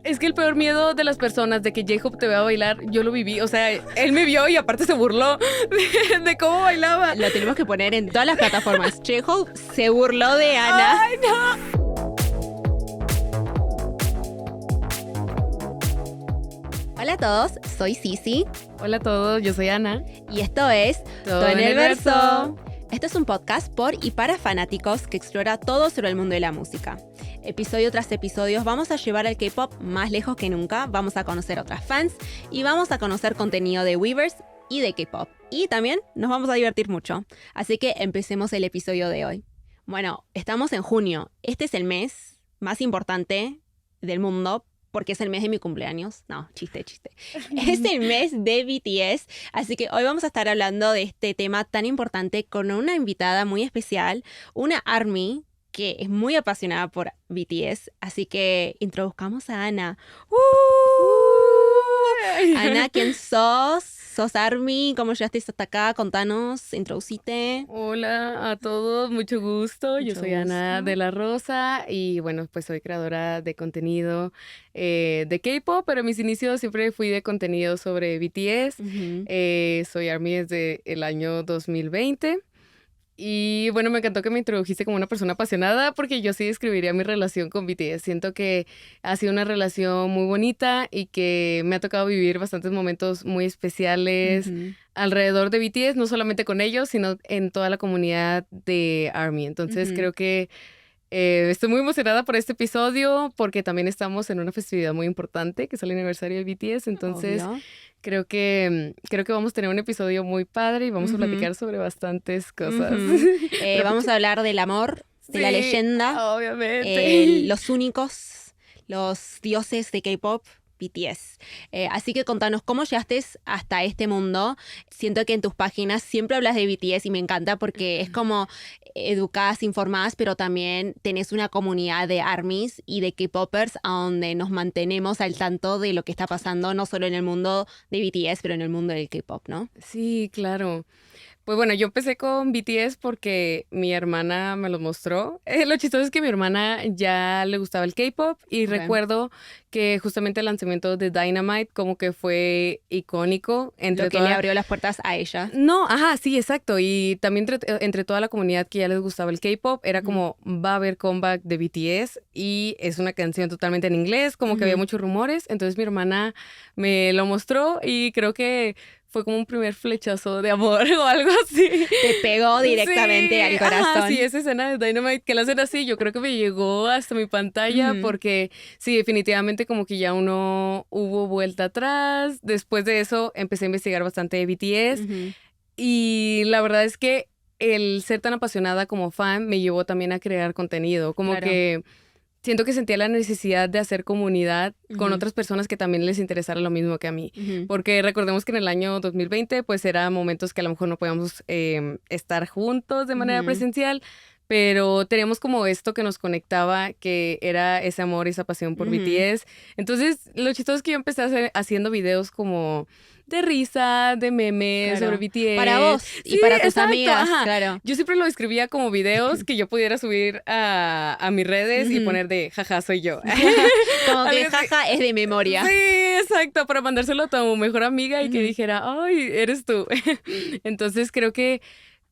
Es que el peor miedo de las personas de que J-Hope te vea bailar, yo lo viví. O sea, él me vio y aparte se burló de cómo bailaba. Lo tenemos que poner en todas las plataformas. J-Hope se burló de Ana. ¡Ay, no! Hola a todos, soy Sisi. Hola a todos, yo soy Ana. Y esto es Todo en el verso. Este es un podcast por y para fanáticos que explora todo sobre el mundo de la música. Episodio tras episodio vamos a llevar al K-pop más lejos que nunca, vamos a conocer otras fans y vamos a conocer contenido de Weverse y de K-pop. Y también nos vamos a divertir mucho. Así que empecemos el episodio de hoy. Bueno, estamos en junio. Este es el mes más importante del mundo porque es el mes de mi cumpleaños. No, chiste. Es el mes de BTS, así que hoy vamos a estar hablando de este tema tan importante con una invitada muy especial, una ARMY que es muy apasionada por BTS, así que introduzcamos a Ana. Ana, ¿quién sos? ¿Sos ARMY? ¿Cómo llegaste hasta acá? Contanos, introducite. Hola a todos, mucho gusto. Yo soy Ana de la Rosa y bueno, pues soy creadora de contenido de K-pop, pero en mis inicios siempre fui de contenido sobre BTS. Soy ARMY desde el año 2020. Y bueno, me encantó que me introdujiste como una persona apasionada porque yo sí describiría mi relación con BTS. Siento que ha sido una relación muy bonita y que me ha tocado vivir bastantes momentos muy especiales alrededor de BTS, no solamente con ellos, sino en toda la comunidad de ARMY. Entonces creo que estoy muy emocionada por este episodio porque también estamos en una festividad muy importante que es el aniversario de BTS. Entonces Obvio. creo que vamos a tener un episodio muy padre y vamos a platicar sobre bastantes cosas. Vamos a hablar del amor, de la leyenda, obviamente. los únicos, los dioses de K-pop, BTS. Así que contanos cómo llegaste hasta este mundo. Siento que en tus páginas siempre hablas de BTS y me encanta porque es como educadas, informadas, pero también tenés una comunidad de ARMYs y de K-popers a donde nos mantenemos al tanto de lo que está pasando, no solo en el mundo de BTS, pero en el mundo del K-pop, ¿no? Sí, claro. Pues bueno, yo empecé con BTS porque mi hermana me lo mostró. Lo chistoso es que a mi hermana ya le gustaba el K-pop y recuerdo que justamente el lanzamiento de Dynamite como que fue icónico entre lo que le abrió las puertas a ella. No, ajá, sí, exacto. Y también entre toda la comunidad que ya les gustaba el K-pop, era como, va a haber comeback de BTS y es una canción totalmente en inglés, como que había muchos rumores. Entonces mi hermana me lo mostró y creo que fue como un primer flechazo de amor o algo así. Te pegó directamente al corazón. Ajá, sí, esa escena de Dynamite que la hacen así, yo creo que me llegó hasta mi pantalla porque sí, definitivamente como que ya uno hubo vuelta atrás. Después de eso empecé a investigar bastante de BTS y la verdad es que el ser tan apasionada como fan me llevó también a crear contenido, como que siento que sentía la necesidad de hacer comunidad con otras personas que también les interesara lo mismo que a mí. Porque recordemos que en el año 2020, pues eran momentos que a lo mejor no podíamos estar juntos de manera presencial, pero teníamos como esto que nos conectaba, que era ese amor y esa pasión por BTS. Entonces, lo chistoso es que yo empecé haciendo videos como de risa, de memes sobre BTS. Para vos y para tus amigas, ajá. claro. Yo siempre lo escribía como videos que yo pudiera subir a mis redes y poner de jaja, soy yo. Como que jaja es de memoria. Sí, exacto, para mandárselo a tu mejor amiga y que dijera, ay, eres tú. Entonces creo que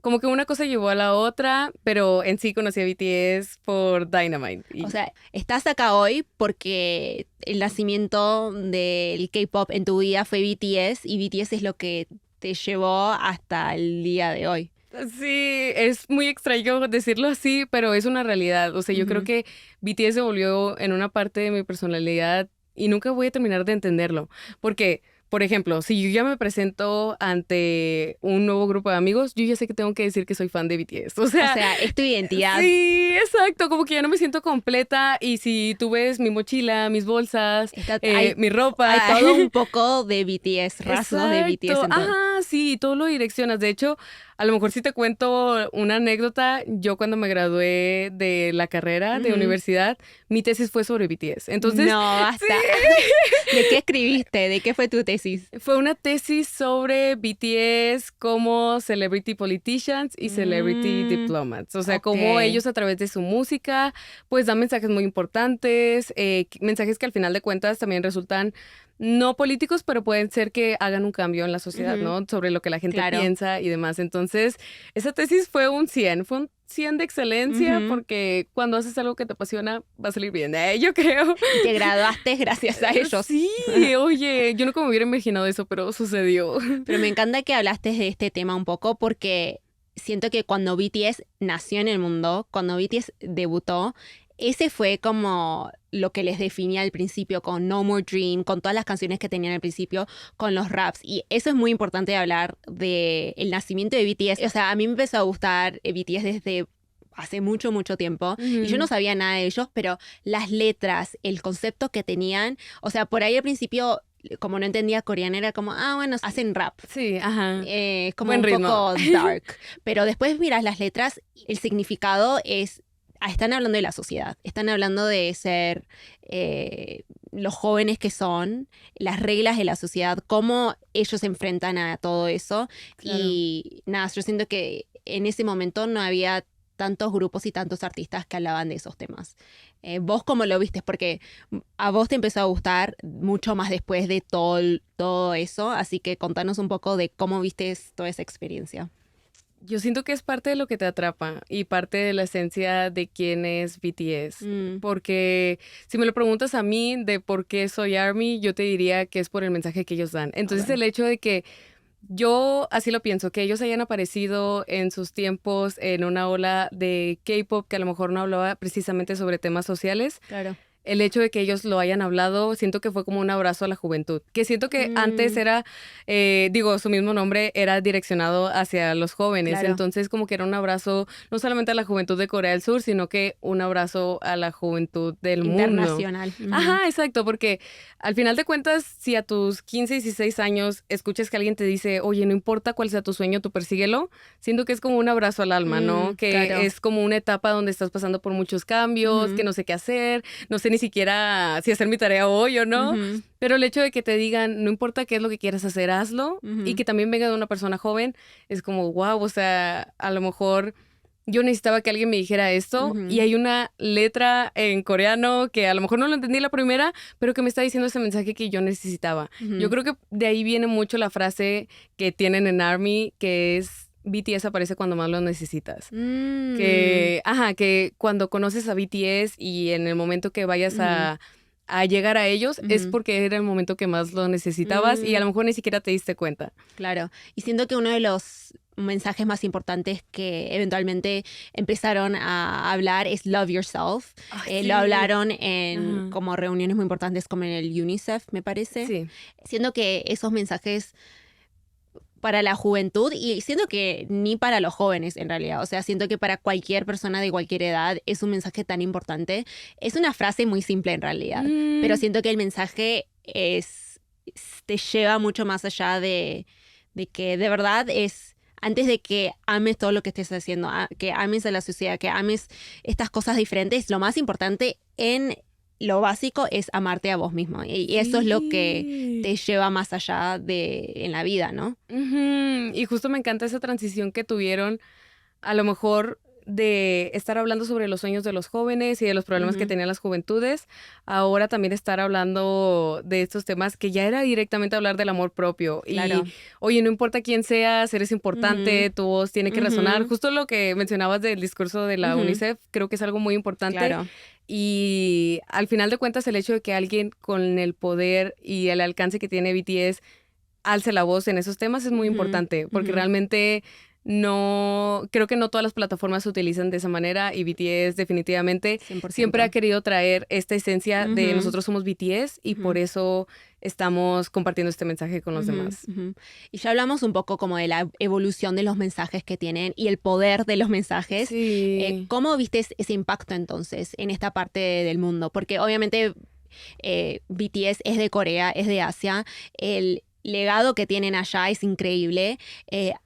como que una cosa llevó a la otra, pero en sí conocí a BTS por Dynamite. O sea, estás acá hoy porque el nacimiento del K-pop en tu vida fue BTS y BTS es lo que te llevó hasta el día de hoy. Sí, es muy extraño decirlo así, pero es una realidad. O sea, yo creo que BTS se volvió en una parte de mi personalidad y nunca voy a terminar de entenderlo. Porque, por ejemplo, si yo ya me presento ante un nuevo grupo de amigos, yo ya sé que tengo que decir que soy fan de BTS. O sea, es tu identidad. Sí, exacto. Como que ya no me siento completa. Y si tú ves mi mochila, mis bolsas, mi ropa. Hay todo un poco de BTS, rasgos de BTS. Ajá, sí, todo lo direccionas. De hecho, a lo mejor si te cuento una anécdota, yo cuando me gradué de la carrera de universidad, mi tesis fue sobre BTS. Entonces, no, basta. Sí. ¿De qué escribiste? ¿De qué fue tu tesis? Fue una tesis sobre BTS como celebrity politicians y celebrity diplomats. O sea, cómo ellos a través de su música, pues dan mensajes muy importantes, mensajes que al final de cuentas también resultan no políticos, pero pueden ser que hagan un cambio en la sociedad, ¿no? Sobre lo que la gente piensa y demás. Entonces, esa tesis fue un 100 de excelencia, porque cuando haces algo que te apasiona, va a salir bien, yo creo. Y te graduaste gracias a ellos. Sí, oye, yo nunca me hubiera imaginado eso, pero sucedió. Pero me encanta que hablaste de este tema un poco, porque siento que cuando BTS nació en el mundo, cuando BTS debutó, ese fue como lo que les definía al principio con No More Dream, con todas las canciones que tenían al principio, con los raps. Y eso es muy importante hablar del nacimiento de BTS. O sea, a mí me empezó a gustar BTS desde hace mucho, mucho tiempo. Y yo no sabía nada de ellos, pero las letras, el concepto que tenían, o sea, por ahí al principio, como no entendía coreano, era como, bueno, hacen rap. Sí, ajá. Como buen un ritmo. Poco dark. Pero después miras las letras, el significado es... Están hablando de la sociedad, están hablando de ser los jóvenes que son, las reglas de la sociedad, cómo ellos se enfrentan a todo eso. Claro. Y nada, yo siento que en ese momento no había tantos grupos y tantos artistas que hablaban de esos temas. ¿Vos cómo lo viste? Porque a vos te empezó a gustar mucho más después de todo eso, así que contanos un poco de cómo viste toda esa experiencia. Yo siento que es parte de lo que te atrapa y parte de la esencia de quién es BTS. Porque si me lo preguntas a mí de por qué soy ARMY, yo te diría que es por el mensaje que ellos dan. Entonces el hecho de que yo así lo pienso, que ellos hayan aparecido en sus tiempos en una ola de K-pop que a lo mejor no hablaba precisamente sobre temas sociales. Claro. El hecho de que ellos lo hayan hablado, siento que fue como un abrazo a la juventud. Que siento que antes era, su mismo nombre era direccionado hacia los jóvenes. Claro. Entonces como que era un abrazo no solamente a la juventud de Corea del Sur, sino que un abrazo a la juventud del mundo. Internacional. Ajá, exacto, porque al final de cuentas, si a tus 15, 16 años escuchas que alguien te dice, oye, no importa cuál sea tu sueño, tú persíguelo, siento que es como un abrazo al alma, ¿no? Que claro. Es como una etapa donde estás pasando por muchos cambios, que no sé qué hacer, no sé ni siquiera si hacer mi tarea hoy o no, pero el hecho de que te digan, no importa qué es lo que quieras hacer, hazlo, y que también venga de una persona joven, es como, wow, o sea, a lo mejor yo necesitaba que alguien me dijera esto, y hay una letra en coreano que a lo mejor no lo entendí la primera, pero que me está diciendo ese mensaje que yo necesitaba. Yo creo que de ahí viene mucho la frase que tienen en ARMY, que es, BTS aparece cuando más lo necesitas. Que cuando conoces a BTS y en el momento que vayas a llegar a ellos es porque era el momento que más lo necesitabas y a lo mejor ni siquiera te diste cuenta. Claro. Y siento que uno de los mensajes más importantes que eventualmente empezaron a hablar es Love Yourself. Sí. Lo hablaron en como reuniones muy importantes como en el UNICEF, me parece. Sí. Siento que esos mensajes para la juventud, y siento que ni para los jóvenes en realidad, o sea, siento que para cualquier persona de cualquier edad es un mensaje tan importante. Es una frase muy simple en realidad, pero siento que el mensaje te lleva mucho más allá de que de verdad es, antes de que ames todo lo que estés haciendo, que ames a la sociedad, que ames estas cosas diferentes, lo más importante en lo básico es amarte a vos mismo. Y eso es lo que te lleva más allá en la vida, ¿no? Y justo me encanta esa transición que tuvieron, a lo mejor de estar hablando sobre los sueños de los jóvenes y de los problemas que tenían las juventudes, ahora también estar hablando de estos temas que ya era directamente hablar del amor propio. Claro. Y, oye, no importa quién seas, eres importante, tu voz tiene que resonar. Justo lo que mencionabas del discurso de la UNICEF, creo que es algo muy importante. Claro. Y al final de cuentas, el hecho de que alguien con el poder y el alcance que tiene BTS alce la voz en esos temas es muy importante, porque realmente creo que no todas las plataformas se utilizan de esa manera y BTS definitivamente 100%. Siempre ha querido traer esta esencia de nosotros somos BTS y por eso estamos compartiendo este mensaje con los demás. Y ya hablamos un poco como de la evolución de los mensajes que tienen y el poder de los mensajes. Sí. ¿Cómo viste ese impacto entonces en esta parte del mundo? Porque obviamente BTS es de Corea, es de Asia. legado que tienen allá es increíble.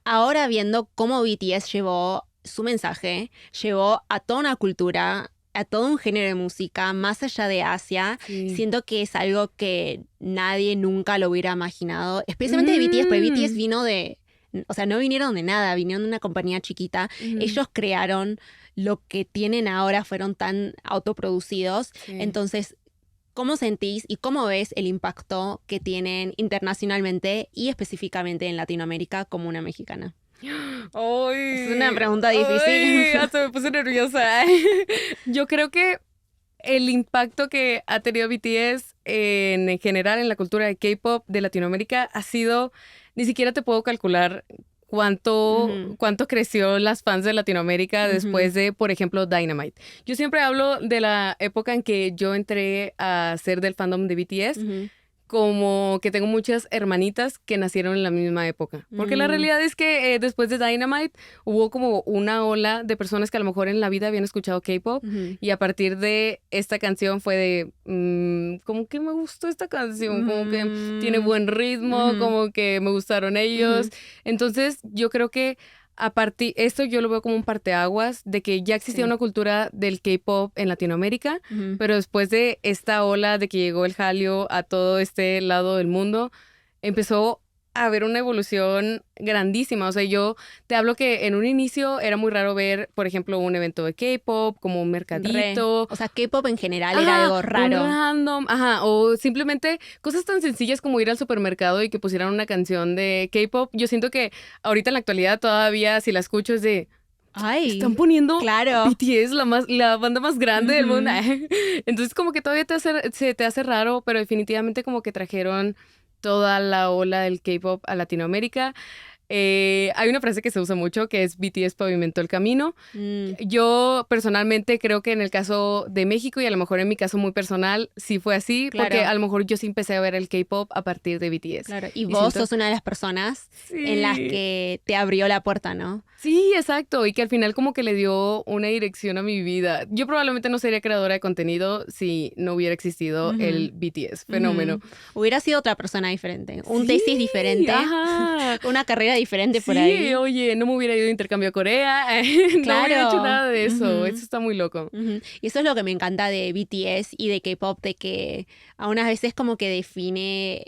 Ahora viendo cómo BTS llevó su mensaje, llevó a toda una cultura, a todo un género de música más allá de Asia, siento que es algo que nadie nunca lo hubiera imaginado, especialmente de BTS, porque BTS vino o sea, no vinieron de nada, vinieron de una compañía chiquita. Ellos crearon lo que tienen ahora, fueron tan autoproducidos. Entonces, ¿cómo sentís y cómo ves el impacto que tienen internacionalmente y específicamente en Latinoamérica como una mexicana? Ay, es una pregunta difícil. Ay, hasta me puse nerviosa. Yo creo que el impacto que ha tenido BTS en general en la cultura de K-pop de Latinoamérica ha sido, ni siquiera te puedo calcular cuánto creció las fans de Latinoamérica después de, por ejemplo, Dynamite. Yo siempre hablo de la época en que yo entré a ser del fandom de BTS, como que tengo muchas hermanitas que nacieron en la misma época. Porque la realidad es que después de Dynamite hubo como una ola de personas que a lo mejor en la vida habían escuchado K-pop y a partir de esta canción fue de, como que me gustó esta canción, como que tiene buen ritmo, como que me gustaron ellos. Entonces yo creo que esto yo lo veo como un parteaguas de que ya existía una cultura del K-pop en Latinoamérica, pero después de esta ola de que llegó el Hallyu a todo este lado del mundo, empezó a haber una evolución grandísima. O sea, yo te hablo que en un inicio era muy raro ver, por ejemplo, un evento de K-pop, como un mercadito. O sea, K-pop en general era algo raro. Un random, o simplemente cosas tan sencillas como ir al supermercado y que pusieran una canción de K-pop. Yo siento que ahorita en la actualidad todavía, si la escucho, es de... Ay, están poniendo claro. BTS, la banda más grande del mundo. Entonces como que todavía se te hace raro, pero definitivamente como que trajeron toda la ola del K-pop a Latinoamérica. Hay una frase que se usa mucho que es BTS pavimentó el camino. Yo personalmente creo que en el caso de México y a lo mejor en mi caso muy personal sí fue así, porque a lo mejor yo sí empecé a ver el K-pop a partir de BTS. Claro, y vos sos una de las personas en las que te abrió la puerta, ¿no? Sí, exacto, y que al final como que le dio una dirección a mi vida. Yo probablemente no sería creadora de contenido si no hubiera existido el BTS fenómeno. Hubiera sido otra persona diferente, un tesis diferente, una carrera diferente por ahí. Sí, oye, no me hubiera ido de intercambio a Corea, no hubiera hecho nada de eso, eso está muy loco. Y eso es lo que me encanta de BTS y de K-pop, de que a unas veces como que define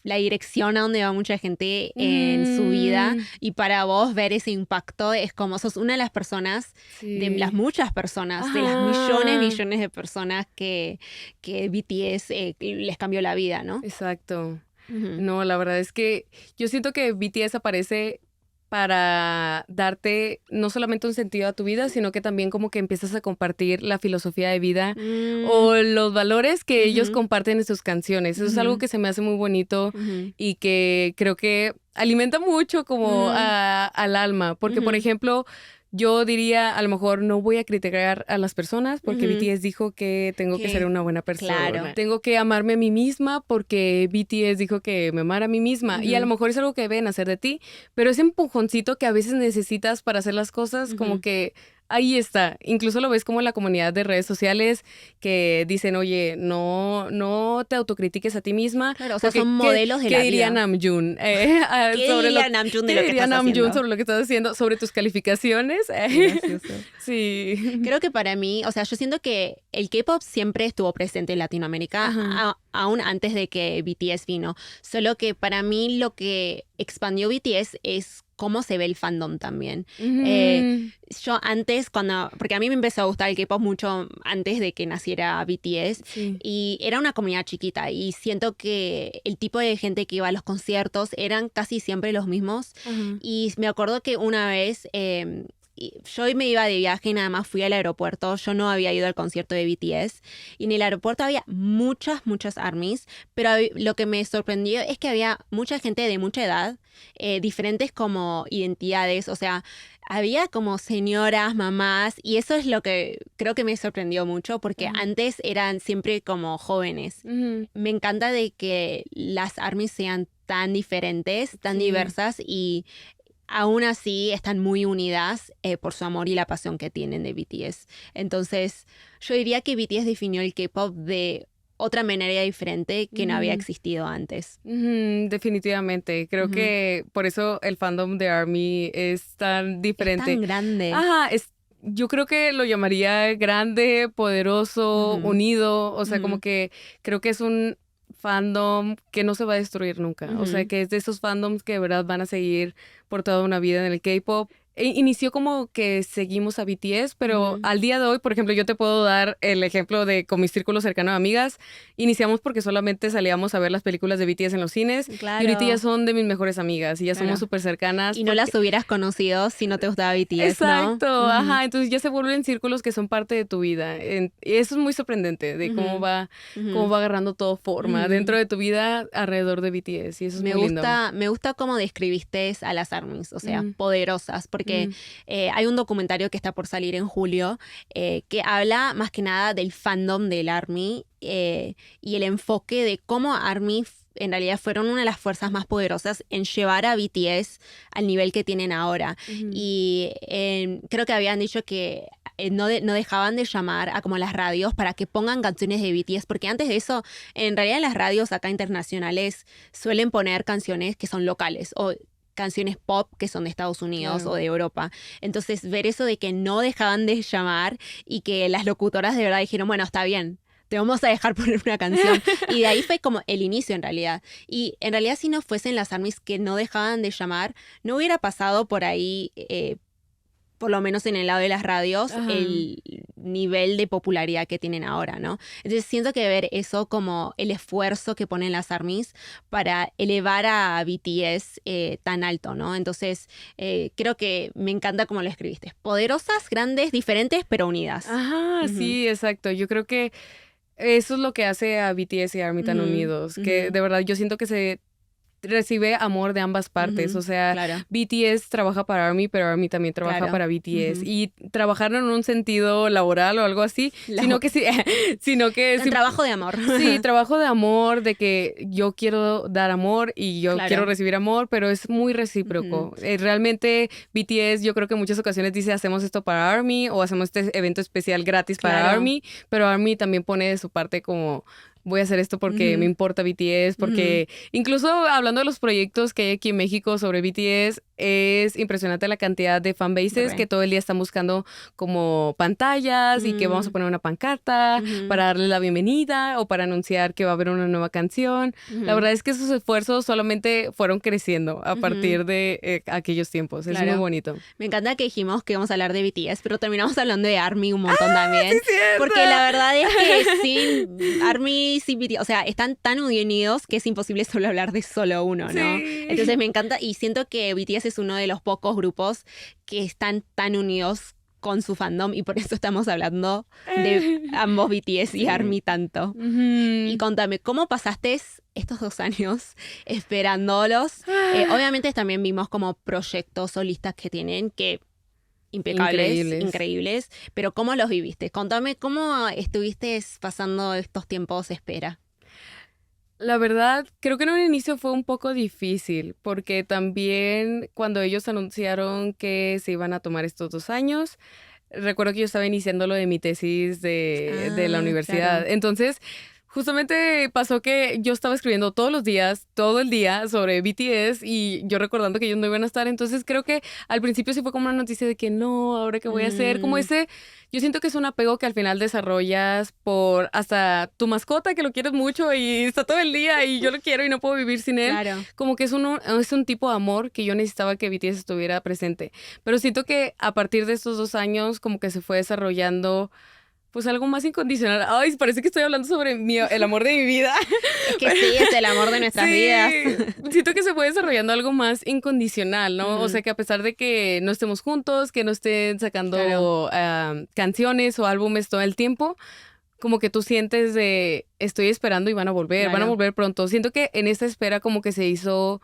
la dirección a donde va mucha gente en su vida, y para vos ver ese impacto es como sos una de las personas, de las muchas personas, de las millones de personas que BTS les cambió la vida, ¿no? Exacto. No, la verdad es que yo siento que BTS aparece para darte no solamente un sentido a tu vida, sino que también como que empiezas a compartir la filosofía de vida o los valores que ellos comparten en sus canciones. Eso es algo que se me hace muy bonito y que creo que alimenta mucho como al alma. Porque, por ejemplo, yo diría, a lo mejor no voy a criticar a las personas porque BTS dijo que tengo que ser una buena persona. Claro. Tengo que amarme a mí misma porque BTS dijo que me amara a mí misma. Y a lo mejor es algo que deben hacer de ti, pero ese empujoncito que a veces necesitas para hacer las cosas, como que ahí está. Incluso lo ves como en la comunidad de redes sociales que dicen, oye, no te autocritiques a ti misma. Claro, o sea, son modelos de la vida. ¿Qué diría Namjoon? ¿Qué diría Namjoon de lo que estás haciendo? Sobre lo que estás haciendo, sobre tus calificaciones. Sí. Creo que para mí, o sea, yo siento que el K-pop siempre estuvo presente en Latinoamérica, aún antes de que BTS vino. Solo que para mí lo que expandió BTS es cómo se ve el fandom también. Yo antes, porque a mí me empezó a gustar el K-pop mucho antes de que naciera BTS, y era una comunidad chiquita, y siento que el tipo de gente que iba a los conciertos eran casi siempre los mismos. Y me acuerdo que una vez... yo me iba de viaje y nada más fui al aeropuerto. Yo no había ido al concierto de BTS. Y en el aeropuerto había muchas ARMYs. Pero lo que me sorprendió es que había mucha gente de mucha edad. Diferentes como identidades. O sea, había como señoras, mamás. Y eso es lo que creo que me sorprendió mucho. Porque antes eran siempre como jóvenes. Me encanta de que las ARMYs sean tan diferentes, tan diversas, y aún así están muy unidas por su amor y la pasión que tienen de BTS. Entonces, yo diría que BTS definió el K-pop de otra manera diferente que no había existido antes. Definitivamente. Creo que por eso el fandom de ARMY es tan diferente. Es tan grande. Ajá, yo creo que lo llamaría grande, poderoso, unido. O sea, como que creo que es un fandom que no se va a destruir nunca. O sea, que es de esos fandoms que de verdad van a seguir por toda una vida en el K-pop. Inició como que seguimos a BTS, pero al día de hoy, por ejemplo, yo te puedo dar el ejemplo de con mi círculo cercano de amigas. Iniciamos porque solamente salíamos a ver las películas de BTS en los cines. Claro. Y ahorita ya son de mis mejores amigas y ya somos súper cercanas. Y no las hubieras conocido si no te gustaba BTS, exacto, ¿no? Ajá. Entonces ya se vuelven círculos que son parte de tu vida. Y eso es muy sorprendente de cómo va agarrando todo forma dentro de tu vida alrededor de BTS. Y eso es muy lindo. Me gusta cómo describiste a las ARMYs, o sea, poderosas, porque hay un documentario que está por salir en julio que habla más que nada del fandom del ARMY y el enfoque de cómo ARMY en realidad fueron una de las fuerzas más poderosas en llevar a BTS al nivel que tienen ahora. Y creo que habían dicho que no dejaban de llamar a como las radios para que pongan canciones de BTS, porque antes de eso, en realidad en las radios acá internacionales suelen poner canciones que son locales o canciones pop que son de Estados Unidos o de Europa. Entonces, ver eso de que no dejaban de llamar y que las locutoras de verdad dijeron, bueno, está bien, te vamos a dejar poner una canción. Y de ahí fue como el inicio en realidad. Y en realidad si no fuesen las ARMYs que no dejaban de llamar, no hubiera pasado por ahí, por lo menos en el lado de las radios, el nivel de popularidad que tienen ahora, ¿no? Entonces siento que ver eso como el esfuerzo que ponen las ARMYs para elevar a BTS tan alto, ¿no? Entonces creo que me encanta cómo lo escribiste. Poderosas, grandes, diferentes, pero unidas. Ajá, sí, exacto. Yo creo que eso es lo que hace a BTS y ARMY tan unidos, que de verdad yo siento que se recibe amor de ambas partes. O sea, BTS trabaja para ARMY, pero ARMY también trabaja para BTS. Y trabajar en un sentido laboral o algo así, sino que trabajo de amor. Sí, trabajo de amor, de que yo quiero dar amor y yo quiero recibir amor, pero es muy recíproco. Realmente BTS yo creo que en muchas ocasiones dice hacemos esto para ARMY o hacemos este evento especial gratis para ARMY, pero ARMY también pone de su parte como voy a hacer esto porque me importa BTS, porque incluso hablando de los proyectos que hay aquí en México sobre BTS, es impresionante la cantidad de fanbases que todo el día están buscando como pantallas y que vamos a poner una pancarta para darle la bienvenida o para anunciar que va a haber una nueva canción. La verdad es que esos esfuerzos solamente fueron creciendo a partir de aquellos tiempos. Es muy bonito. Me encanta que dijimos que íbamos a hablar de BTS, pero terminamos hablando de ARMY un montón también. Sí, porque la verdad es que sin ARMY, sin BTS, o sea, están tan unidos que es imposible solo hablar de solo uno, ¿no? Sí. Entonces me encanta y siento que BTS es uno de los pocos grupos que están tan unidos con su fandom y por eso estamos hablando de ambos BTS y ARMY tanto. Y contame, ¿cómo pasaste estos 2 años esperándolos? Obviamente también vimos como proyectos solistas que tienen que impecables, increíbles, pero ¿cómo los viviste? Contame, ¿cómo estuviste pasando estos tiempos de espera? La verdad, creo que en un inicio fue un poco difícil, porque también cuando ellos anunciaron que se iban a tomar estos 2 años, recuerdo que yo estaba iniciando lo de mi tesis de la universidad. Claro. Entonces, justamente pasó que yo estaba escribiendo todos los días, todo el día sobre BTS y yo recordando que ellos no iban a estar. Entonces creo que al principio sí fue como una noticia de que no, ¿ahora qué voy a hacer? Como yo siento que es un apego que al final desarrollas por hasta tu mascota que lo quieres mucho y está todo el día y yo lo quiero y no puedo vivir sin él. Claro. Como que es un tipo de amor que yo necesitaba que BTS estuviera presente. Pero siento que a partir de estos 2 años como que se fue desarrollando pues algo más incondicional. Ay, parece que estoy hablando sobre el amor de mi vida. Es que sí, es el amor de nuestras vidas. Siento que se fue desarrollando algo más incondicional, ¿no? O sea, que a pesar de que no estemos juntos, que no estén sacando canciones o álbumes todo el tiempo, como que tú sientes de estoy esperando y van a volver pronto. Siento que en esta espera como que se hizo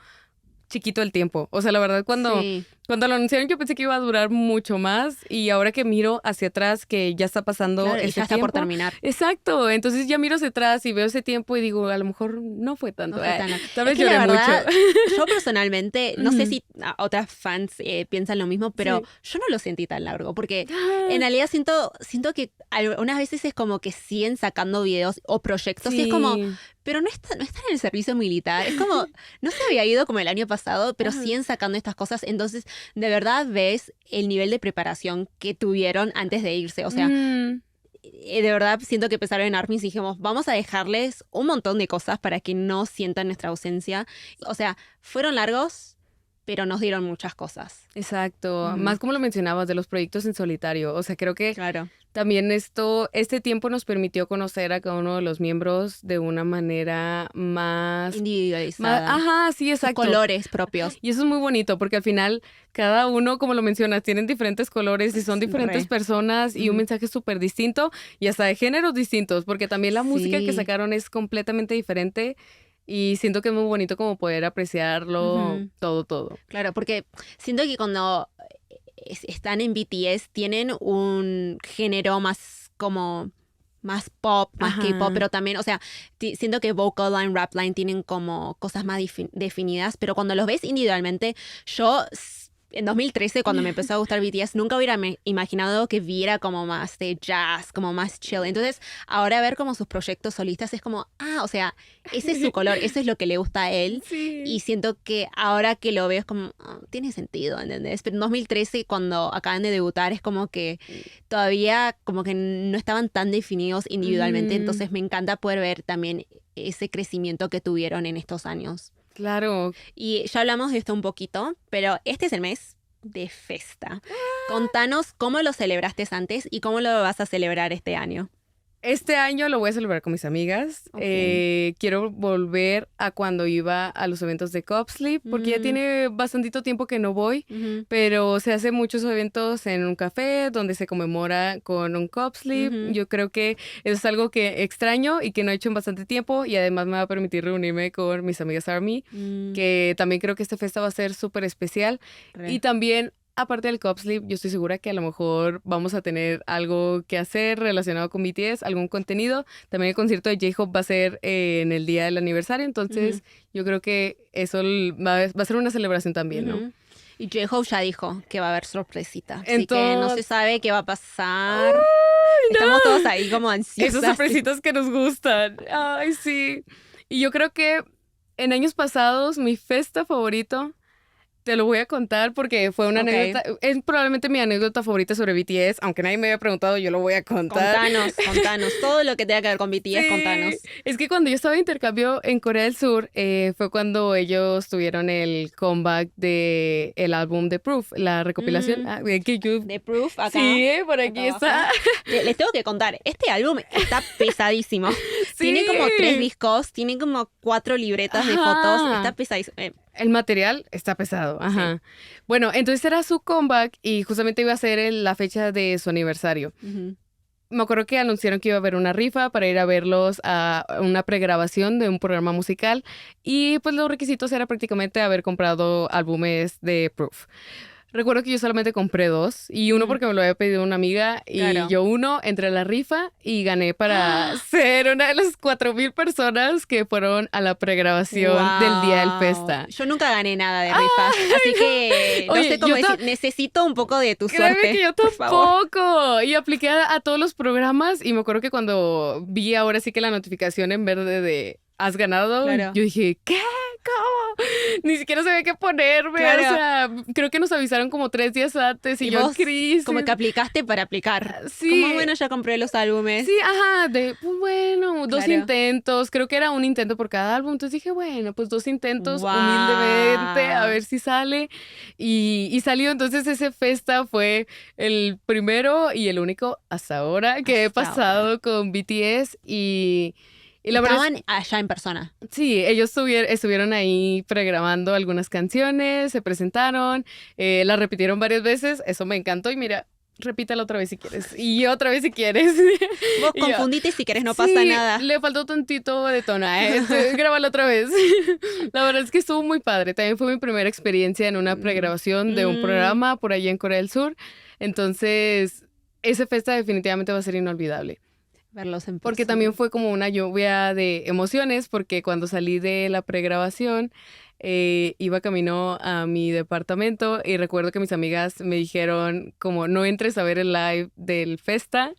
chiquito el tiempo. O sea, la verdad, cuando lo anunciaron yo pensé que iba a durar mucho más y ahora que miro hacia atrás que ya está pasando ese ya está tiempo. por terminar. Exacto. Entonces ya miro hacia atrás y veo ese tiempo y digo, a lo mejor no fue tanto. No fue tan largo. Tal vez Es que lloré la verdad, mucho. yo personalmente, no sé si otras fans piensan lo mismo, pero yo no lo sentí tan largo, porque en realidad siento que algunas veces es como que siguen sacando videos o proyectos y es como, pero no están en el servicio militar, es como, no se había ido como el año pasado, pero siguen sacando estas cosas, entonces de verdad ves el nivel de preparación que tuvieron antes de irse, o sea, de verdad siento que pensaron en ARMYs y dijimos, vamos a dejarles un montón de cosas para que no sientan nuestra ausencia, o sea, fueron largos, pero nos dieron muchas cosas. Exacto, más como lo mencionabas, de los proyectos en solitario, o sea, creo que también este tiempo nos permitió conocer a cada uno de los miembros de una manera más individualizada. Sí, exacto. Sus colores propios. Y eso es muy bonito porque al final cada uno, como lo mencionas, tienen diferentes colores y son diferentes personas y un mensaje súper distinto y hasta de géneros distintos, porque también la música que sacaron es completamente diferente. Y siento que es muy bonito como poder apreciarlo todo. Claro, porque siento que cuando están en BTS tienen un género más como más pop, más K-pop, pero también, o sea, siento que vocal line, rap line tienen como cosas más definidas, pero cuando los ves individualmente, yo en 2013, cuando me empezó a gustar BTS, nunca hubiera imaginado que viera como más de jazz, como más chill. Entonces, ahora ver como sus proyectos solistas es como, o sea, ese es su color, eso es lo que le gusta a él. Sí. Y siento que ahora que lo veo es como, tiene sentido, ¿entendés? Pero en 2013, cuando acaban de debutar, es como que todavía como que no estaban tan definidos individualmente. Entonces, me encanta poder ver también ese crecimiento que tuvieron en estos años. Claro. Y ya hablamos de esto un poquito, pero este es el mes de festa. Contanos cómo lo celebraste antes y cómo lo vas a celebrar este año. Este año lo voy a celebrar con mis amigas. Quiero volver a cuando iba a los eventos de Copsleep, porque ya tiene bastantito tiempo que no voy, pero se hacen muchos eventos en un café donde se conmemora con un Copsleep. Yo creo que eso es algo que extraño y que no he hecho en bastante tiempo y además me va a permitir reunirme con mis amigas ARMY, que también creo que esta fiesta va a ser súper especial. Y también, aparte del Copsleep, yo estoy segura que a lo mejor vamos a tener algo que hacer relacionado con BTS, algún contenido. También el concierto de J-Hope va a ser en el día del aniversario, entonces yo creo que eso va a ser una celebración también, ¿no? Y J-Hope ya dijo que va a haber sorpresita, así que no se sabe qué va a pasar. Estamos todos ahí como ansiosos. Esas sorpresitas que nos gustan. Ay, sí. Y yo creo que en años pasados mi festa favorito... Te lo voy a contar porque fue una anécdota. Es probablemente mi anécdota favorita sobre BTS. Aunque nadie me había preguntado, yo lo voy a contar. Contanos. Todo lo que tenga que ver con BTS, contanos. Es que cuando yo estaba de intercambio en Corea del Sur, fue cuando ellos tuvieron el comeback de el álbum de Proof, la recopilación. De Proof, acá. Sí, por aquí está. Les tengo que contar, este álbum está pesadísimo. Tiene como 3 discos, tiene como 4 libretas de fotos. Está pesadísimo. El material está pesado, Sí. Bueno, entonces era su comeback y justamente iba a ser la fecha de su aniversario. Me acuerdo que anunciaron que iba a haber una rifa para ir a verlos a una pregrabación de un programa musical y pues los requisitos era prácticamente haber comprado álbumes de Proof. Recuerdo que yo solamente compré 2 y uno porque me lo había pedido una amiga y yo uno entré a la rifa y gané para ser una de las 4,000 personas que fueron a la pregrabación del día del festa. Yo nunca gané nada de rifas, así que no sé cómo decir, necesito un poco de tu suerte. Créeme que yo tampoco. Y apliqué a todos los programas y me acuerdo que cuando vi ahora sí que la notificación en verde de has ganado, yo dije, ¿qué? ¿Cómo? Ni siquiera sabía qué ponerme. O sea, creo que nos avisaron como 3 días antes y yo, crisis. Como que aplicaste para aplicar. Sí. Como, bueno, ya compré los álbumes. Sí, bueno, 2 intentos. Creo que era un intento por cada álbum. Entonces dije, bueno, pues 2 intentos humildemente, a ver si sale. Y salió. Entonces ese festa fue el primero y el único hasta ahora que he pasado con BTS y la estaban allá en persona. Sí, ellos estuvieron ahí pregrabando algunas canciones, se presentaron, las repitieron varias veces, eso me encantó y mira, repítala otra vez si quieres. Y yo otra vez si quieres. Vos Y yo, confundite si querés, no pasa nada. Le faltó tantito de tona, grábalo otra vez. La verdad es que estuvo muy padre. También fue mi primera experiencia en una pregrabación de un programa por allá en Corea del Sur. Entonces, esa fiesta definitivamente va a ser inolvidable. Verlos en Porque persona. también fue como una lluvia de emociones, porque cuando salí de la pregrabación, iba camino a mi departamento y recuerdo que mis amigas me dijeron como no entres a ver el live del Festa,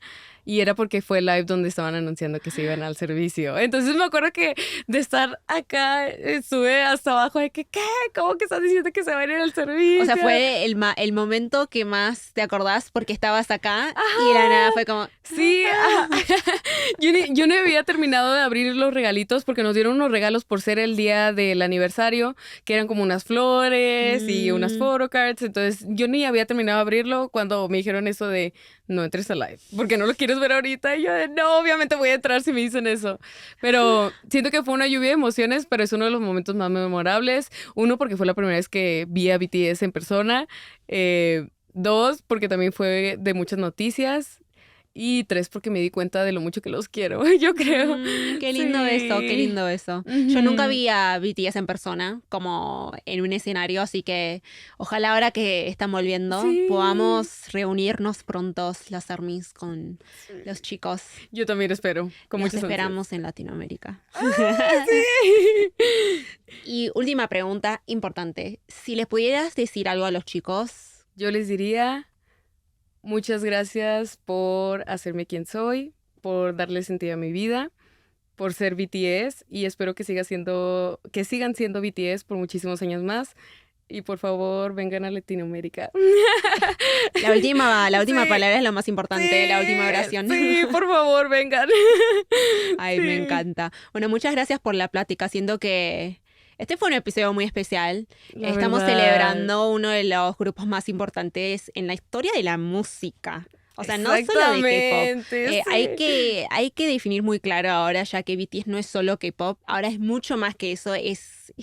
y era porque fue el live donde estaban anunciando que se iban al servicio. Entonces me acuerdo que de estar acá, sube hasta abajo de que, ¿qué? ¿Cómo que estás diciendo que se van a ir al servicio? O sea, fue el momento que más te acordás porque estabas acá y de la nada fue como... Sí, yo no había terminado de abrir los regalitos porque nos dieron unos regalos por ser el día del aniversario, que eran como unas flores y unas photocards. Entonces yo ni había terminado de abrirlo cuando me dijeron eso de no entres al live, porque no lo quieres ver ahorita. Y yo de no, obviamente voy a entrar si me dicen eso. Pero siento que fue una lluvia de emociones, pero es uno de los momentos más memorables. Uno, porque fue la primera vez que vi a BTS en persona. Dos, porque también fue de muchas noticias. Y tres, porque me di cuenta de lo mucho que los quiero, yo creo. Qué lindo Sí. eso, qué lindo eso. Yo nunca vi a BTS en persona, como en un escenario, así que ojalá ahora que están volviendo Sí. podamos reunirnos prontos, las ARMYs, con los chicos. Yo también espero, con Los muchas ansias. esperamos en Latinoamérica. Sí. Y última pregunta importante. Si les pudieras decir algo a los chicos, Yo les diría muchas gracias por hacerme quien soy, por darle sentido a mi vida, por ser BTS, y espero que sigan siendo BTS por muchísimos años más. Y por favor, vengan a Latinoamérica. la última Sí. palabra es lo más importante, la última oración. Sí, por favor, vengan. Ay, me Sí. encanta. Bueno, muchas gracias por la plática. Siento que este fue un episodio muy especial. La Estamos verdad. celebrando uno de los grupos más importantes en la historia de la música. O sea, no solo de K-pop. Exactamente, sí. Hay que definir muy claro ahora, ya que BTS no es solo K-pop, ahora es mucho más que eso, es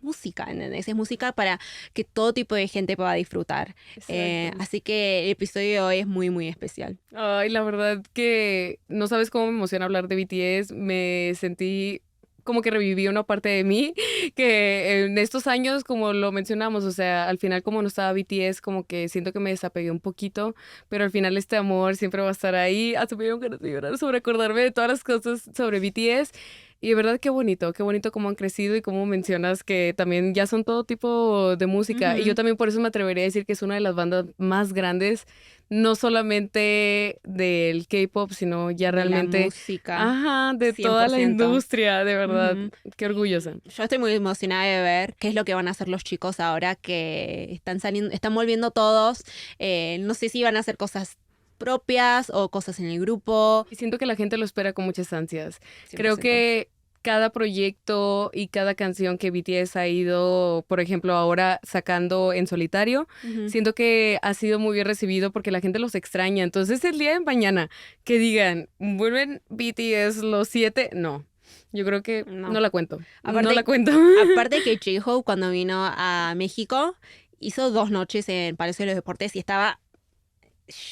música, ¿entendés? Es música para que todo tipo de gente pueda disfrutar. Exacto. Así que el episodio de hoy es muy, muy especial. Ay, la verdad que no sabes cómo me emociona hablar de BTS. Me sentí como que reviví una parte de mí que en estos años, como lo mencionamos, o sea, al final como no estaba BTS, como que siento que me desapegué un poquito, pero al final este amor siempre va a estar ahí. Hasta me dieron ganas de llorar sobre acordarme de todas las cosas sobre BTS. Y de verdad qué bonito cómo han crecido y cómo mencionas que también ya son todo tipo de música. Y yo también por eso me atrevería a decir que es una de las bandas más grandes, no solamente del K-pop, sino ya realmente... La música. Ajá, de toda la 100%. industria, de verdad. Ujú. Qué orgullosa. Yo estoy muy emocionada de ver qué es lo que van a hacer los chicos ahora que están volviendo todos. No sé si van a hacer cosas propias o cosas en el grupo. Y siento que la gente lo espera con muchas ansias. 100%. Creo que cada proyecto y cada canción que BTS ha ido, por ejemplo, ahora sacando en solitario, Ujú. siento que ha sido muy bien recibido porque la gente los extraña. Entonces, el día de mañana que digan, vuelven BTS los 7, no. Yo creo que No. no la cuento. Aparte- no la cuento. Aparte que J-Hope cuando vino a México hizo 2 noches en Palacio de los Deportes y estaba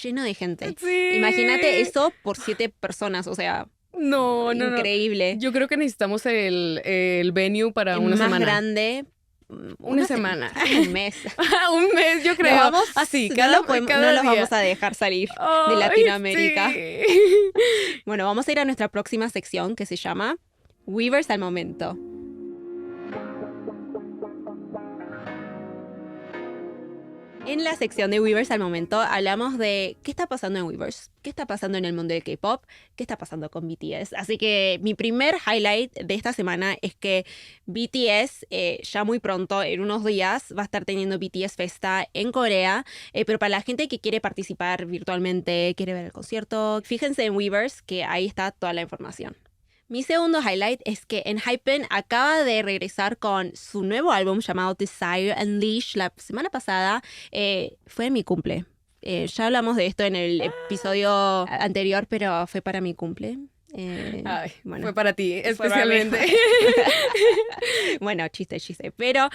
lleno de gente. Sí. Imagínate eso por 7 personas, o sea, No. increíble. Yo creo que necesitamos el venue para una más semana. grande. Una semana. Un mes. Un mes, yo creo. Nos vamos, Así, no cada, lo podemos- cada no los día. vamos a dejar salir de Ay, Latinoamérica. sí. Bueno, vamos a ir a nuestra próxima sección que se llama Weavers al momento. En la sección de Weavers al momento hablamos de qué está pasando en Weavers, qué está pasando en el mundo del K-pop, qué está pasando con BTS. Así que mi primer highlight de esta semana es que BTS ya muy pronto, en unos días, va a estar teniendo BTS Festa en Corea. Pero para la gente que quiere participar virtualmente, quiere ver el concierto, fíjense en Weavers que ahí está toda la información. Mi segundo highlight es que ENHYPEN acaba de regresar con su nuevo álbum llamado Desire Unleashed la semana pasada. Fue en mi cumple. Ya hablamos de esto en el episodio anterior, pero fue para mi cumple. Ay, bueno, fue para ti, fue para mí. especialmente. Bueno, chiste. Pero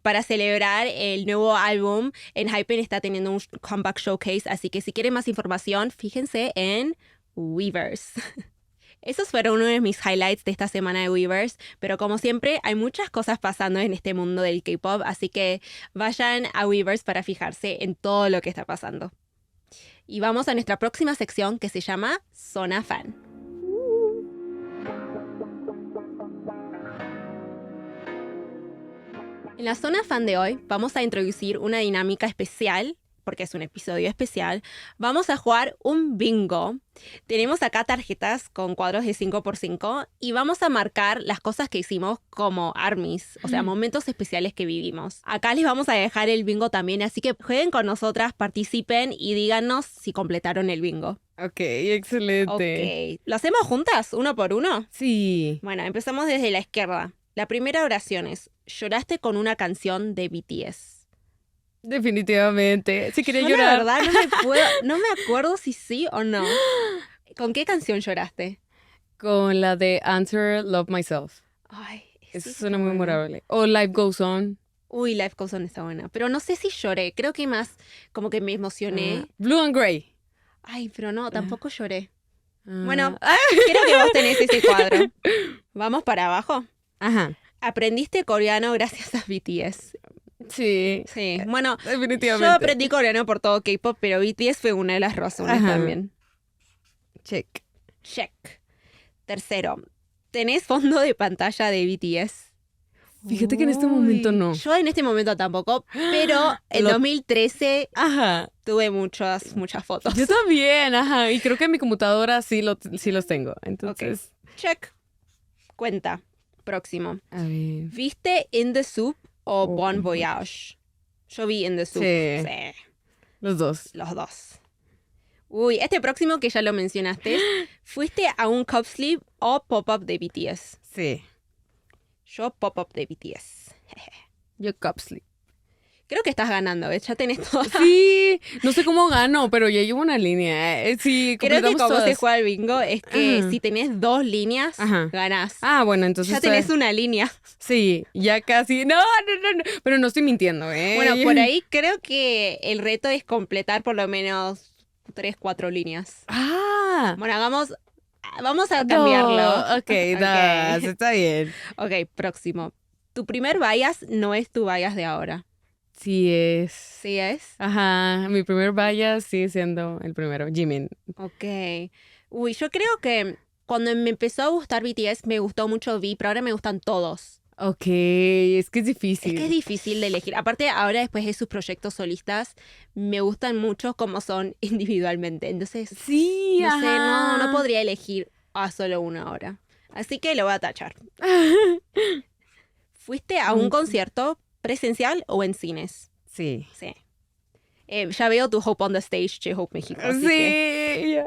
para celebrar el nuevo álbum, Enhypen está teniendo un comeback showcase, así que si quieren más información, fíjense en Weverse. Esos fueron uno de mis highlights de esta semana de Weverse, pero como siempre hay muchas cosas pasando en este mundo del K-pop, así que vayan a Weverse para fijarse en todo lo que está pasando. Y vamos a nuestra próxima sección que se llama Zona Fan. En la Zona Fan de hoy vamos a introducir una dinámica especial, porque es un episodio especial. Vamos a jugar un bingo. Tenemos acá tarjetas con cuadros de 5x5 y vamos a marcar las cosas que hicimos como ARMYs, o sea, momentos especiales que vivimos. Acá les vamos a dejar el bingo también, así que jueguen con nosotras, participen y díganos si completaron el bingo. Ok, excelente. Ok, ¿lo hacemos juntas, uno por uno? Sí. Bueno, empezamos desde la izquierda. La primera oración es: ¿lloraste con una canción de BTS? Definitivamente. Si quería Yo llorar. la verdad no me acuerdo si sí o no. ¿Con qué canción lloraste? Con la de Answer Love Myself. Ay, Eso sí, suena está muy buena. memorable. O Life Goes On. Uy, Life Goes On está buena. Pero no sé si lloré. Creo que más como que me emocioné. Blue and Grey. Ay, pero no, tampoco lloré. Ah. Bueno, creo que vos tenés ese cuadro. ¿Vamos para abajo? Ajá. Aprendiste coreano gracias a BTS. Sí. Sí, bueno, Definitivamente. yo aprendí coreano por todo K-pop, pero BTS fue una de las razones Ajá. también. Check. Check. Tercero, ¿tenés fondo de pantalla de BTS? Fíjate que en este momento no. Yo en este momento tampoco, pero en Lo- 2013 Ajá. tuve muchas fotos. Yo también, ajá. Y creo que en mi computadora sí los tengo. Entonces. Check. Cuenta. Próximo. A ver. ¿Viste In the Soup o Oh, Bon oh. Voyage? Yo vi In the Soup. Sí. Sí, Los dos. los dos. Uy, este próximo que ya lo mencionaste. ¿Fuiste a un cup sleep o pop-up de BTS? Sí. Yo pop-up de BTS. Yo Cupsley. Creo que estás ganando, ¿ves? Ya tenés todo. Sí. No sé cómo gano, pero ya llevo una línea. Sí, Creo que completamos como se todas. juega el bingo es que Ajá. si tenés 2 líneas, Ajá. ganás. Ah, bueno, entonces. Ya tenés una línea. Sí, ya casi. No. Pero no estoy mintiendo, ¿eh? Bueno, por ahí creo que el reto es completar por lo menos 3, 4 líneas. Ah. Bueno, vamos a cambiarlo. No, ok, está bien. Ok, próximo. Tu primer bias no es tu bias de ahora. Sí es. ¿Sí es? Ajá, mi primer bias sigue siendo el primero, Jimin. Ok. Uy, yo creo que cuando me empezó a gustar BTS me gustó mucho V, pero ahora me gustan todos. Ok, es que es difícil. Es que es difícil de elegir. Aparte, ahora después de sus proyectos solistas, me gustan mucho como son individualmente. Entonces, Sí, no sé, ajá. no podría elegir a solo uno ahora. Así que lo voy a tachar. ¿Fuiste a un concierto presencial o en cines? Sí. Sí. Ya veo tu Hope on the Stage, J-Hope México. Así que, Sí. ya.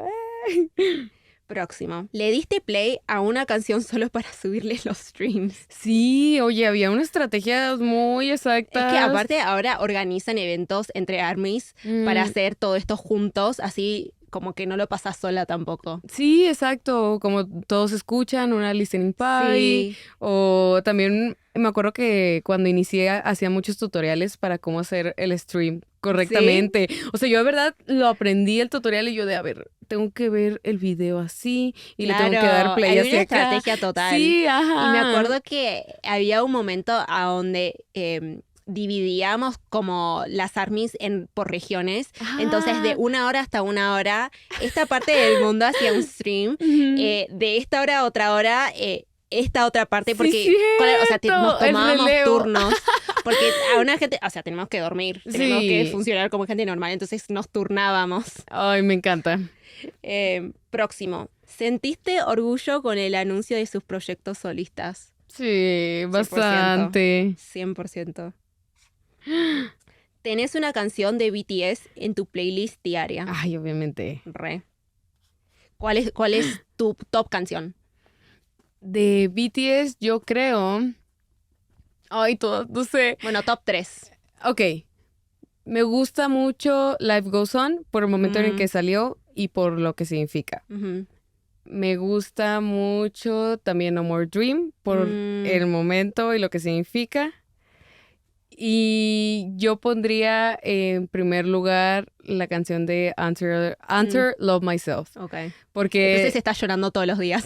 próximo. ¿Le diste play a una canción solo para subirle los streams? Sí, oye, había unas estrategias muy exactas. Es que aparte ahora organizan eventos entre ARMYs para hacer todo esto juntos, así como que no lo pasas sola tampoco. Sí, exacto. Como todos escuchan, una listening party. Sí, O también me acuerdo que cuando inicié hacía muchos tutoriales para cómo hacer el stream correctamente. O sea, yo de verdad lo aprendí el tutorial y yo de, a ver, tengo que ver el video así y le tengo que dar play hay hacia una acá. estrategia total. Sí, ajá. Y me acuerdo que había un momento a donde dividíamos como las ARMYs por regiones. Entonces, de 1 hora hasta 1 hora, esta parte del mundo hacía un stream. Ujú. De esta hora a otra hora, esta otra parte, Sí, porque o sea, cierto, nos el tomábamos relevo. turnos. Porque a una gente, o sea, tenemos que dormir, tenemos Sí. que funcionar como gente normal, entonces nos turnábamos. Ay, me encanta. Próximo. ¿Sentiste orgullo con el anuncio de sus proyectos solistas? Sí, bastante. 100%. ¿Tenés una canción de BTS en tu playlist diaria? Ay, obviamente. Re. ¿Cuál es tu top canción? De BTS, yo creo. Ay, todas, no sé. Bueno, top 3. Ok. Me gusta mucho Life Goes On por el momento en el que salió y por lo que significa. me gusta mucho también No More Dream por el momento y lo que significa. Y yo pondría en primer lugar la canción de Answer Love Myself. Ok. Porque Entonces estás llorando todos los días.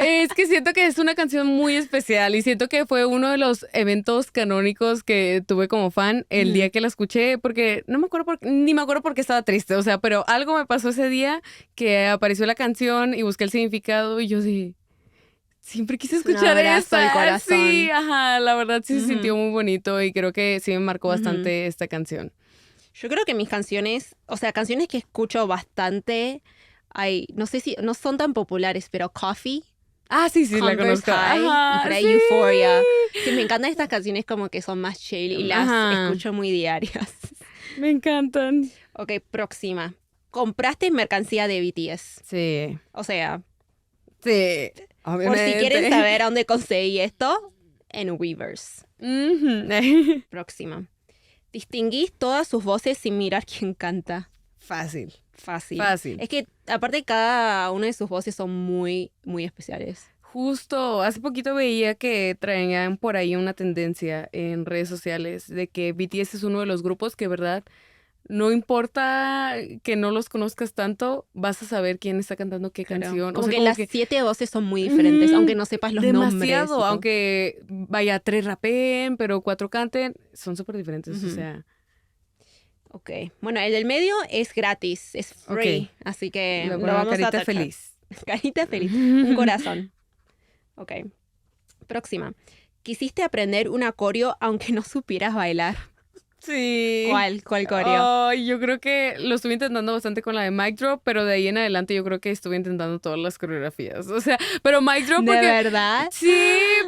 es que siento que es una canción muy especial y siento que fue uno de los eventos canónicos que tuve como fan el día que la escuché, porque no me acuerdo ni me acuerdo por qué estaba triste, o sea, pero algo me pasó ese día que apareció la canción y busqué el significado y yo sí, siempre quise escuchar un abrazo al corazón. Sí, ajá, la verdad sí se sintió muy bonito y creo que sí me marcó bastante esta canción. Yo creo que mis canciones, o sea, canciones que escucho bastante, no sé si, no son tan populares, pero Coffee. Ah, sí, la Converse conozco. High, Ajá, y por ahí sí. Euphoria. Sí, me encantan estas canciones como que son más chill y las escucho muy diarias. Me encantan. Ok, próxima. ¿Compraste mercancía de BTS? Sí. O sea, sí, obviamente. Por si quieren saber a dónde conseguí esto, en Weverse. Próxima. Distinguís todas sus voces sin mirar quién canta. Fácil. Es que aparte cada una de sus voces son muy, muy especiales. Justo, hace poquito veía que traían por ahí una tendencia en redes sociales de que BTS es uno de los grupos que, verdad, no importa que no los conozcas tanto, vas a saber quién está cantando qué canción. Como que las 7 voces son muy diferentes, aunque no sepas los nombres. Demasiado, aunque vaya 3 rapeen, pero 4 canten, son súper diferentes, o sea. Ok, bueno, el del medio es gratis, es free, así que lo vamos carita a tachar. feliz. Carita feliz, un corazón. Ok, próxima. ¿Quisiste aprender un coreo aunque no supieras bailar? Sí. ¿Cuál coreo? Yo creo que lo estuve intentando bastante con la de Mic Drop, pero de ahí en adelante yo creo que estuve intentando todas las coreografías. O sea, pero Mic Drop porque... ¿De verdad? Sí,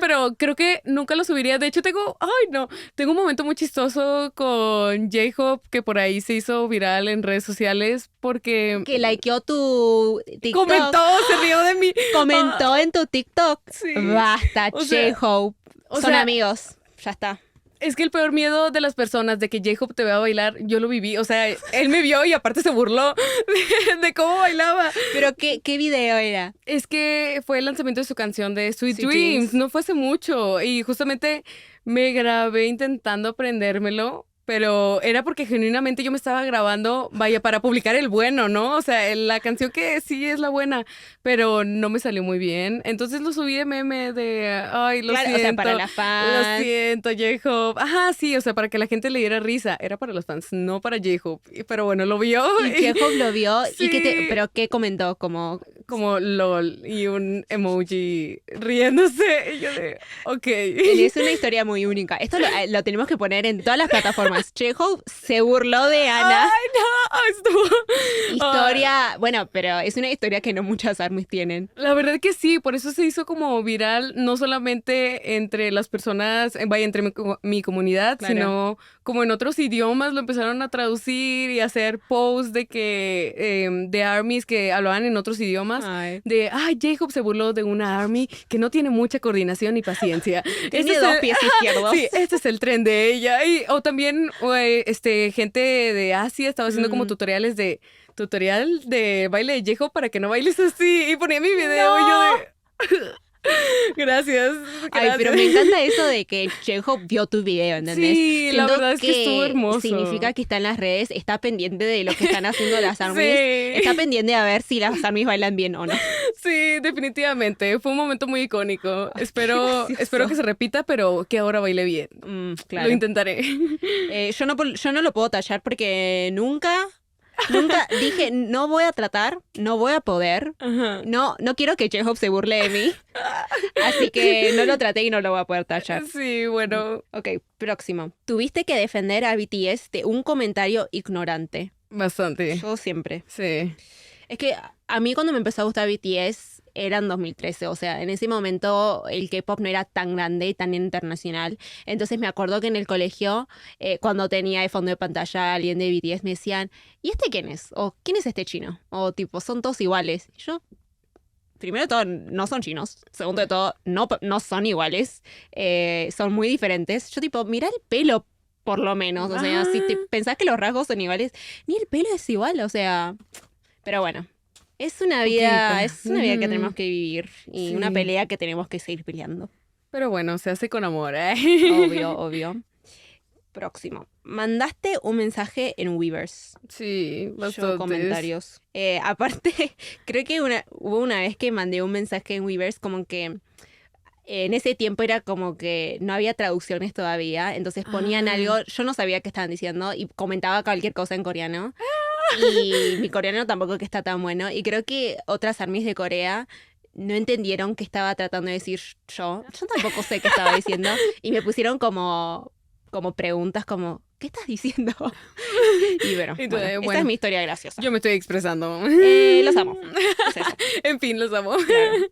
pero creo que nunca lo subiría. De hecho, tengo un momento muy chistoso con J-Hope que por ahí se hizo viral en redes sociales porque... Que likeó tu TikTok. Se rió de mí. Comentó en tu TikTok. Sí. Basta, J-Hope. Son amigos, ya está. Es que el peor miedo de las personas de que J-Hope te vea bailar, yo lo viví. O sea, él me vio y aparte se burló de cómo bailaba. ¿Pero qué video era? Es que fue el lanzamiento de su canción de Sweet Dreams. No fue hace mucho. Y justamente me grabé intentando aprendérmelo. Pero era porque genuinamente yo me estaba grabando, para publicar el bueno, ¿no? O sea, la canción que sí es la buena, pero no me salió muy bien. Entonces lo subí de meme de, lo siento. O sea, para las fans. Lo siento, J-Hope. Ajá, sí, o sea, para que la gente le diera risa. Era para los fans, no para J-Hope. Pero bueno, lo vio. Y J-Hope lo vio. Sí. ¿Pero qué comentó? Como LOL y un emoji riéndose. Y yo de, ok. Es una historia muy única. Esto lo tenemos que poner en todas las plataformas. J-Hope se burló de Ana. ¡Ay, no! Estuvo... Historia... Bueno, pero es una historia que no muchas ARMYs tienen. La verdad que sí, por eso se hizo como viral, no solamente entre las personas, entre mi comunidad, sino como en otros idiomas lo empezaron a traducir y hacer posts de que de ARMYs que hablaban en otros idiomas. J-Hope se burló de una ARMY que no tiene mucha coordinación ni paciencia. Tiene dos pies izquierdos. Sí, este es el tren de ella. O también gente de Asia estaba haciendo como tutorial de baile de J-Hope para que no bailes así. Y ponía mi video y yo de... Gracias. Ay, pero me encanta eso de que J-Hope vio tu video, ¿entendés? Sí, la verdad es que estuvo hermoso. Significa que está en las redes, está pendiente de lo que están haciendo las ARMYs. Sí. Está pendiente a ver si las ARMYs bailan bien o no. Sí, definitivamente. Fue un momento muy icónico. Espero que se repita, pero que ahora baile bien. Claro. Lo intentaré. Yo no lo puedo tallar porque nunca dije, no voy a tratar, no voy a poder. Ajá. No quiero que J-Hope se burle de mí. Así que no lo traté y no lo voy a poder tachar. Sí, bueno. Ok, próximo. Tuviste que defender a BTS de un comentario ignorante. Bastante. Yo siempre. Sí. Es que a mí cuando me empezó a gustar BTS era en 2013, o sea, en ese momento el K-pop no era tan grande y tan internacional. Entonces me acuerdo que en el colegio, cuando tenía de fondo de pantalla a alguien de BTS, me decían, ¿y este quién es? O ¿quién es este chino? O tipo, son todos iguales. Y yo, primero de todo, no son chinos. Segundo de todo, no son iguales. Son muy diferentes. Yo tipo, mira el pelo, por lo menos. O sea, si te pensás que los rasgos son iguales, ni el pelo es igual, o sea... Pero bueno, Es una vida que Ujú. tenemos que vivir y Sí. una pelea que tenemos que seguir peleando. Pero bueno, se hace con amor, Obvio, obvio. Próximo. Mandaste un mensaje en Weverse. Sí, Yo bastantes. comentarios. Aparte, creo que hubo una vez que mandé un mensaje en Weverse como que en ese tiempo era como que no había traducciones todavía, entonces ponían Ah. algo, yo no sabía qué estaban diciendo y comentaba cualquier cosa en coreano. Y mi coreano tampoco que está tan bueno. Y creo que otras armies de Corea no entendieron qué estaba tratando de decir yo. Yo tampoco sé qué estaba diciendo. Y me pusieron como preguntas como, ¿qué estás diciendo? Y bueno, Y tú, esta bueno, es mi historia graciosa. yo me estoy expresando. Los amo. Es eso, En fin, los amo. claro.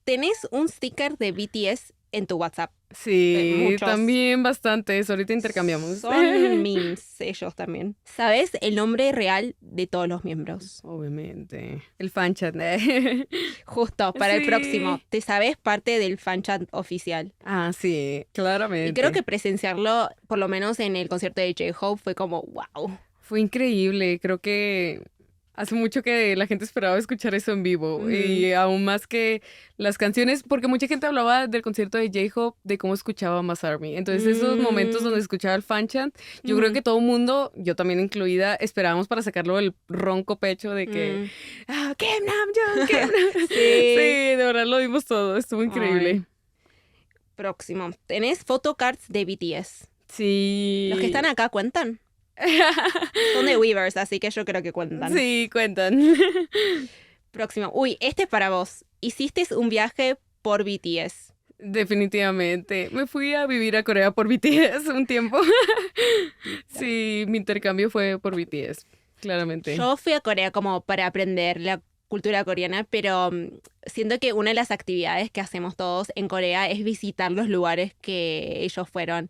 Tenés un sticker de BTS en tu WhatsApp. Sí, Muchos. también bastantes. Ahorita intercambiamos. Son memes ellos también. ¿Sabes el nombre real de todos los miembros? Obviamente. El fan chat. Justo, para el Sí. próximo. ¿Te sabes parte del fan chat oficial? Ah, sí, claramente. Y creo que presenciarlo, por lo menos en el concierto de J-Hope, fue como, wow. Fue increíble. Creo que hace mucho que la gente esperaba escuchar eso en vivo. Ujú. Y aún más que las canciones, porque mucha gente hablaba del concierto de J-Hope, de cómo escuchaba Mass Army. Entonces, esos momentos donde escuchaba el fan chant, yo creo que todo el mundo, yo también incluida, esperábamos para sacarlo del ronco pecho de que, Kim Namjoon, Kim Namjoon. Sí. Sí, de verdad lo vimos todo. Estuvo increíble. Próximo. ¿Tenés photocards de BTS? Sí. Los que están acá cuentan. Son de Weverse, así que yo creo que cuentan. Sí, cuentan. Próximo. Uy, este es para vos. Hiciste un viaje por BTS. Definitivamente. Me fui a vivir a Corea por BTS un tiempo. Sí, mi intercambio fue por BTS, claramente. Yo fui a Corea como para aprender la cultura coreana, pero siento que una de las actividades que hacemos todos en Corea es visitar los lugares que ellos fueron.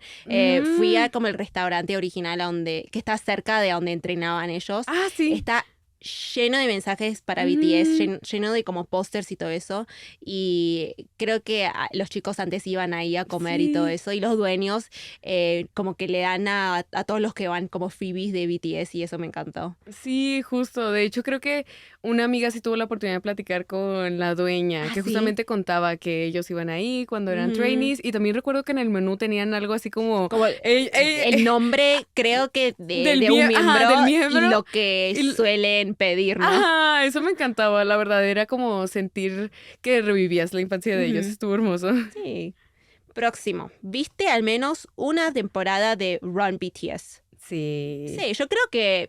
Fui a como el restaurante original que está cerca de donde entrenaban ellos. Ah, sí. Está lleno de mensajes para BTS, lleno de como pósters y todo eso. Y creo que los chicos antes iban ahí a comer y todo Sí. eso. Y los dueños como que le dan a todos los que van como freebies de BTS y eso me encantó. Sí, justo. De hecho, creo que una amiga sí tuvo la oportunidad de platicar con la dueña, que ¿sí? justamente contaba que ellos iban ahí cuando eran Ujú. trainees. Y también recuerdo que en el menú tenían algo así como... Como el nombre, creo que de Del un mie- ajá, miembro, del miembro. y lo que Y- suelen pedir, ¿no? Ajá, eso me encantaba. La verdad, era como sentir que revivías la infancia de ellos. Ujú. Estuvo hermoso. Sí. Próximo. ¿Viste al menos una temporada de Run BTS? Sí. Sí, yo creo que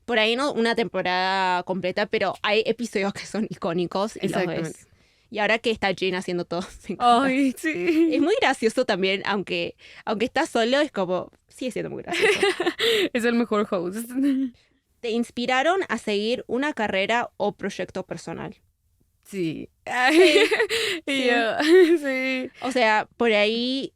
por ahí no una temporada completa, pero hay episodios que son icónicos y los Exactamente. ves. Y ahora que está Jin haciendo todo, me encanta. Ay, sí. Es muy gracioso también, aunque está solo, es como, sigue siendo muy gracioso. Es el mejor host. ¿Te inspiraron a seguir una carrera o proyecto personal? Sí. Y Sí. yo, sí. O sea, por ahí,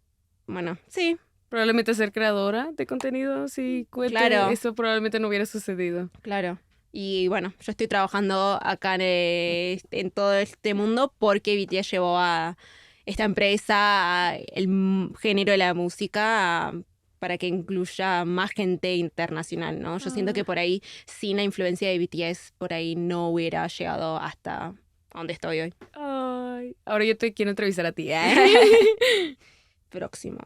bueno, sí, Probablemente ser creadora de contenido, si cuente, Claro. eso probablemente no hubiera sucedido. claro. Y bueno, yo estoy trabajando acá en todo este mundo porque BTS llevó a esta empresa, género de la música, para que incluya más gente internacional, ¿no? Yo siento que por ahí, sin la influencia de BTS, por ahí no hubiera llegado hasta donde estoy hoy. Ay, ahora yo te quiero entrevistar a ti. Próximo.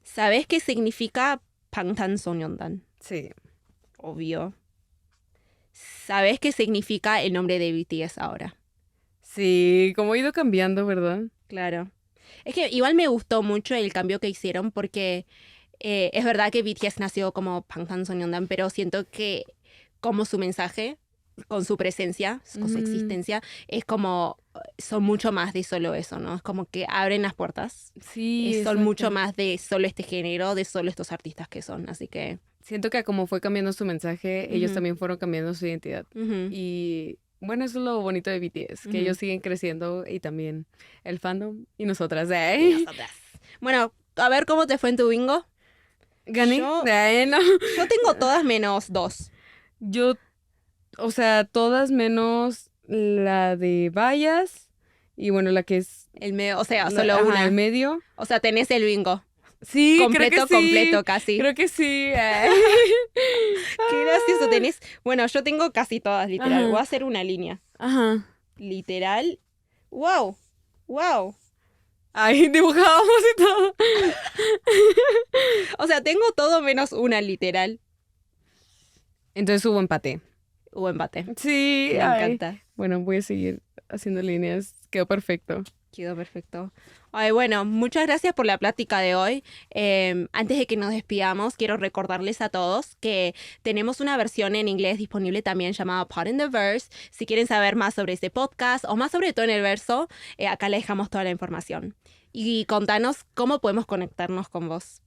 ¿Sabes qué significa 방탄소년단? Sí. Obvio. ¿Sabes qué significa el nombre de BTS ahora? Sí, como ha ido cambiando, ¿verdad? Claro. Es que igual me gustó mucho el cambio que hicieron porque es verdad que BTS nació como 방탄소년단, pero siento que como su mensaje, con su presencia, con su existencia, es como, son mucho más de solo eso, ¿no? Es como que abren las puertas. Sí. Son exacto. mucho más de solo este género, de solo estos artistas que son, así que... Siento que como fue cambiando su mensaje, ellos Ujú. también fueron cambiando su identidad. ujú. Y bueno, eso es lo bonito de BTS, que Ujú. ellos siguen creciendo y también el fandom y nosotras. Y nosotras. Bueno, a ver cómo te fue en tu bingo. Gané. Yo- No. Yo tengo todas menos 2. Yo, o sea, todas menos la de vallas y bueno, la que es O sea, la- solo ajá, una. el medio. O sea, tenés el bingo. Sí, completo, creo que sí. completo casi. Creo que sí. Qué gracioso tenés. Bueno, yo tengo casi todas, literal. Ajá. Voy a hacer una línea. Ajá. Literal. ¡Wow! ¡Wow! Ahí dibujábamos y todo. O sea, tengo todo menos una, literal. Entonces hubo empate. Hubo empate. Sí. Me encanta. Bueno, voy a seguir haciendo líneas. Quedó perfecto. Quedó perfecto. Ay, bueno, muchas gracias por la plática de hoy. Antes de que nos despidamos, quiero recordarles a todos que tenemos una versión en inglés disponible también llamada Pod in the Verse. Si quieren saber más sobre este podcast o más sobre todo en el verso, acá les dejamos toda la información. Y contanos cómo podemos conectarnos con vos.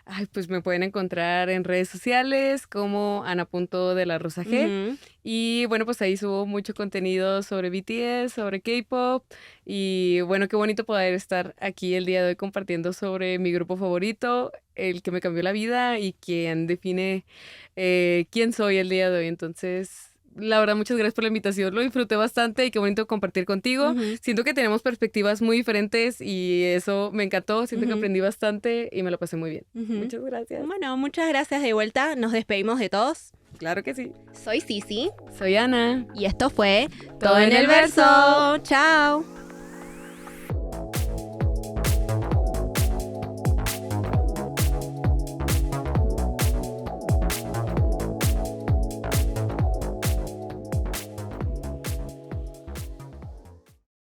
Ay, pues me pueden encontrar en redes sociales como Ana.de-la-Rosa-G. Ujú. Y bueno, pues ahí subo mucho contenido sobre BTS, sobre K-pop. Y bueno, qué bonito poder estar aquí el día de hoy compartiendo sobre mi grupo favorito, el que me cambió la vida y quien define quién soy el día de hoy. Entonces, la verdad, muchas gracias por la invitación. Lo disfruté bastante y qué bonito compartir contigo. Ujú. Siento que tenemos perspectivas muy diferentes y eso me encantó. Siento que Ujú. aprendí bastante y me lo pasé muy bien. Ujú. Muchas gracias. Bueno, muchas gracias de vuelta. Nos despedimos de todos. Claro que sí. Soy Sisi Soy Ana. y esto fue Todo en el verso. Chao.